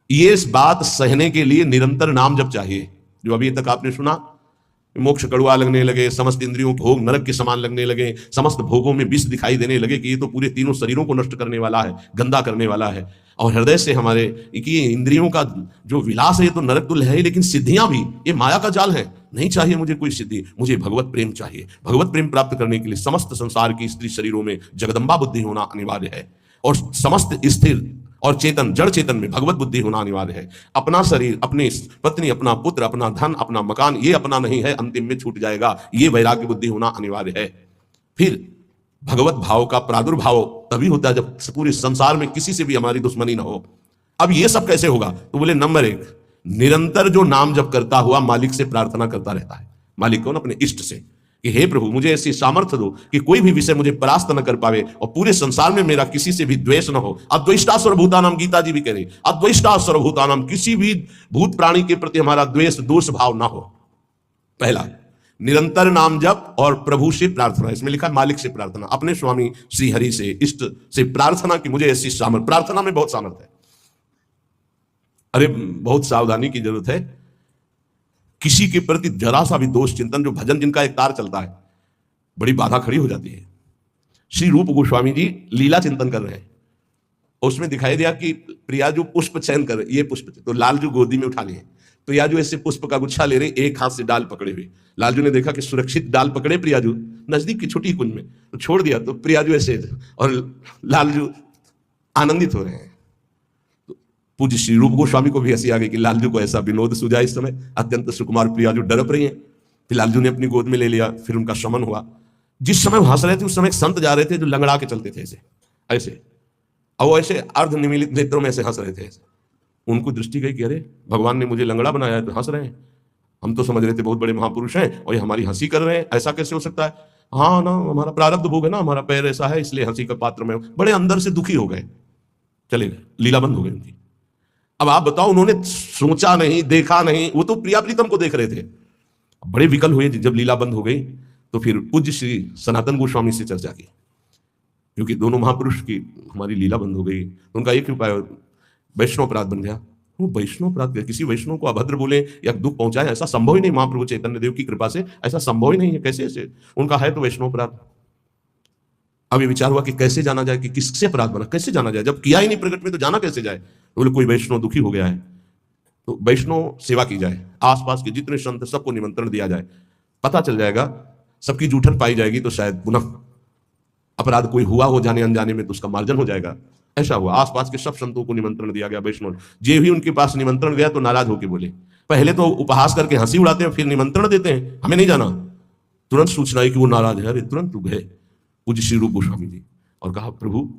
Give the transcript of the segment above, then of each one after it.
ये इस बात सहने के लिए निरंतर नाम जप चाहिए। जो अभी तक आपने सुना, मोक्ष कड़वा लगने लगे, समस्त इंद्रियों भोग नरक के समान लगने लगे, समस्त भोगों में विष दिखाई देने लगे कि ये तो पूरे तीनों शरीरों को नष्ट करने वाला है, गंदा करने वाला है। और हृदय से हमारे कि इंद्रियों का जो विलास है ये तो नरक तुल्य है, लेकिन सिद्धियां भी ये माया का जाल है। नहीं चाहिए मुझे कोई सिद्धि, मुझे भगवत प्रेम चाहिए। भगवत प्रेम प्राप्त करने के लिए समस्त संसार की स्त्री शरीरों में जगदम्बा बुद्धि होना अनिवार्य है, और समस्त स्थिर और चेतन जड़ चेतन में भगवत बुद्धि होना अनिवार्य है। अपना शरीर, अपनी पत्नी, अपना पुत्र, अपना धन, अपना मकान, ये अपना नहीं है, अंतिम में छूट जाएगा। ये वैराग्य बुद्धि होना अनिवार्य है। फिर भगवत भाव का प्रादुर्भाव तभी होता है जब पूरे संसार में किसी से भी हमारी दुश्मनी ना हो। अब ये सब कैसे होगा? तो बोले नंबर 1, निरंतर जो नाम जप करता हुआ मालिक से प्रार्थना करता रहता है। मालिक कौन? अपने इष्ट से, कि हे प्रभु मुझे ऐसी सामर्थ्य दो कि कोई भी विषय मुझे परास्त न कर पावे और पूरे संसार में मेरा किसी से भी द्वेष न हो। अद्वेष्टा सर्वभूतानाम, गीता जी भी कह रही, अद्वेष्टा सर्वभूतानाम, किसी भी भूत प्राणी के प्रति हमारा द्वेष दोष भाव ना हो। पहला निरंतर नाम जप और प्रभु से प्रार्थना। इसमें लिखा मालिक से प्रार्थना, अपने स्वामी श्री हरि से, इष्ट से प्रार्थना कि मुझे ऐसी सामर्थ्य। प्रार्थना में बहुत सामर्थ्य है। अरे बहुत सावधानी की जरूरत है। किसी के प्रति जरा सा भी दोष चिंतन, जो भजन जिनका एक तार चलता है, बड़ी बाधा खड़ी हो जाती है। श्री रूप गोस्वामी जी लीला चिंतन कर रहे हैं, उसमें दिखाई दिया कि प्रियाजू पुष्प चयन कर रहे, ये पुष्प, तो लालजू गोदी में उठा लिए। प्रियाजू ऐसे पुष्प का गुच्छा ले रहे, एक हाथ से डाल पकड़े हुए। लालजू ने देखा कि सुरक्षित डाल पकड़े प्रियाजू नजदीक की छोटी कुंज में, तो छोड़ दिया। तो प्रियाजू ऐसे और लालजू आनंदित हो रहे हैं। पूज्य श्री रूप गोस्वामी को भी हंसी आ गई कि लालजू को ऐसा विनोद सूझा। इस समय अत्यंत सुकुमार प्रियाजू डरप रही हैं। फिर लालजू ने अपनी गोद में ले लिया। फिर उनका शमन हुआ। जिस समय वो हंस रहे थे उस समय एक संत जा रहे थे जो लंगड़ा के चलते थे ऐसे ऐसे, और वो ऐसे अर्ध निमीलित नेत्रों में ऐसे हंस रहे थे ऐसे। उनको दृष्टि गई कि अरे भगवान ने मुझे लंगड़ा बनाया है तो हंस रहे हैं। हम तो समझ रहे थे बहुत बड़े महापुरुष हैं और ये हमारी हंसी कर रहे हैं, ऐसा कैसे हो सकता है? हाँ ना, हमारा प्रारब्ध भोग है ना, हमारा पैर ऐसा है इसलिए हंसी का पात्र में। बड़े अंदर से दुखी हो गए, चले गए, लीला बंद हो गई उनकी। अब आप बताओ, उन्होंने सोचा नहीं, देखा नहीं, वो तो प्रिया प्रीतम को देख रहे थे। बड़े विकल हुए जब लीला बंद हो गई। तो फिर पूज्य श्री सनातन गोस्वामी से चर्चा की, क्योंकि दोनों महापुरुष की हमारी लीला बंद हो गई। तो उनका एक उपाय, वैष्णव अपराध बन गया। वो वैष्णव अपराध, किसी वैष्णव को अभद्र बोले या दुख पहुंचाए, ऐसा संभव ही नहीं। महाप्रभु चैतन्य देव की कृपा से ऐसा संभव ही नहीं है। कैसे ऐसे? उनका है तो वैष्णव अपराध। अब ये विचार हुआ कि कैसे जाना जाए, कि किससे अपराध बना, कैसे जाना जाए? जब किया ही नहीं प्रकट में तो जाना कैसे जाए? तो बोले कोई वैष्णव दुखी हो गया है तो वैष्णव सेवा की जाए, आसपास के जितने संत सबको निमंत्रण दिया जाए, पता चल जाएगा, सबकी जूठन पाई जाएगी तो शायद पुनः अपराध कोई हुआ हो जाने अनजाने में तो उसका मार्जन हो जाएगा। ऐसा हुआ। आसपास के सब संतों को निमंत्रण दिया गया। वैष्णव जे भी उनके पास निमंत्रण गया तो नाराज होकर बोले, पहले तो उपहास करके हंसी उड़ाते हैं, फिर निमंत्रण देते हैं, हमें नहीं जाना। तुरंत सूचना है कि वो नाराज है। अरे तुरंत गए पूज्य श्री रूप गोस्वामी जी और कहा, प्रभु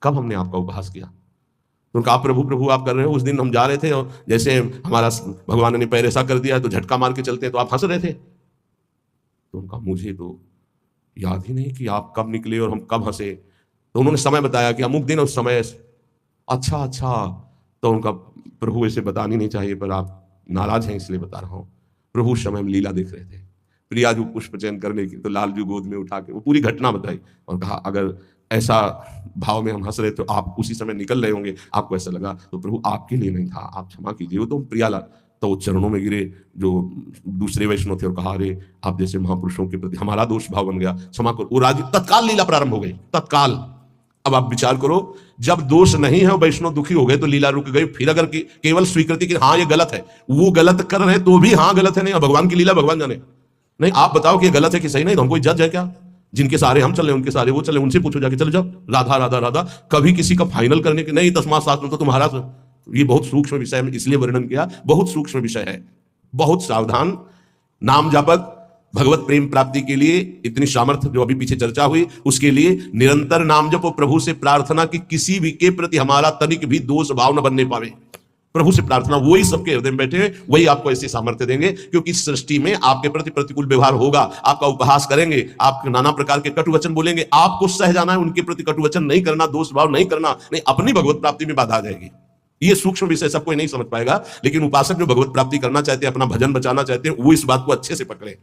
कब हमने आपका उपहास किया? तो कहा, प्रभु प्रभु आप कर रहे हो, उस दिन हम जा रहे थे और जैसे हमारा भगवान ने पैर ऐसा कर दिया तो झटका मार के चलते हैं तो आप हंस रहे थे। तो उनका मुझे तो याद ही नहीं कि आप कब निकले और हम कब हंसे। तो उन्होंने समय बताया कि अमुक दिन उस समय। अच्छा अच्छा, तो उनका, प्रभु ऐसे बतानी नहीं चाहिए पर आप नाराज हैं इसलिए बता रहा हूँ। प्रभु उस समय हम लीला देख रहे थे, प्रियाजू पुष्प चयन करने की, तो लालजू गोद में उठा के वो पूरी घटना बताई और कहा, अगर ऐसा भाव में हम हंस रहे तो आप उसी समय निकल रहे होंगे, आपको ऐसा लगा तो प्रभु आपके लिए नहीं था, आप क्षमा कीजिए। वो तो प्रियाला तो चरणों में गिरे जो दूसरे वैष्णव थे और कहा, अरे आप जैसे महापुरुषों के प्रति हमारा दोष भाव बन गया, क्षमा करो। वो राजी, तत्काल लीला प्रारंभ हो गई, तत्काल। अब आप विचार करो, जब दोष नहीं है वैष्णव दुखी हो गए तो लीला रुक गई। फिर अगर केवल स्वीकृति कि हाँ ये गलत है, वो गलत कर रहे तो भी हाँ गलत है, नहीं भगवान की लीला भगवान जाने। नहीं आप बताओ कि ये गलत है कि सही, नहीं तो हम कोई जज है क्या? जिनके सारे हम चल रहे उनके सारे वो चले, उनसे पूछो जाके, चलो जाओ राधा राधा राधा। कभी किसी का फाइनल करने के नहीं, तस्मात् शास्त्रम तो तुम्हारा। ये बहुत सूक्ष्म विषय है, इसलिए वर्णन किया, बहुत सूक्ष्म विषय है, बहुत सावधान। नाम जापक भगवत प्रेम प्राप्ति के लिए इतनी सामर्थ्य जो अभी पीछे चर्चा हुई, उसके लिए निरंतर नाम जप, प्रभु से प्रार्थना कि किसी भी के प्रति हमारा तनिक भी दोष भाव न बनने पावे। प्रभु से प्रार्थना, वही सबके हृदय में बैठे हैं, वही आपको ऐसी सामर्थ्य देंगे। क्योंकि इस सृष्टि में आपके प्रति प्रतिकूल व्यवहार होगा, आपका उपहास करेंगे, आप नाना प्रकार के कटु वचन बोलेंगे, आपको सह जाना है, उनके प्रति कटु वचन नहीं करना, दोष भाव नहीं करना, नहीं अपनी भगवत प्राप्ति में बाधा आ जाएगी। ये सूक्ष्म विषय सब कोई नहीं समझ पाएगा, लेकिन उपासक जो भगवत प्राप्ति करना चाहते हैं, अपना भजन बचाना चाहते हैं, वो इस बात को अच्छे से पकड़े।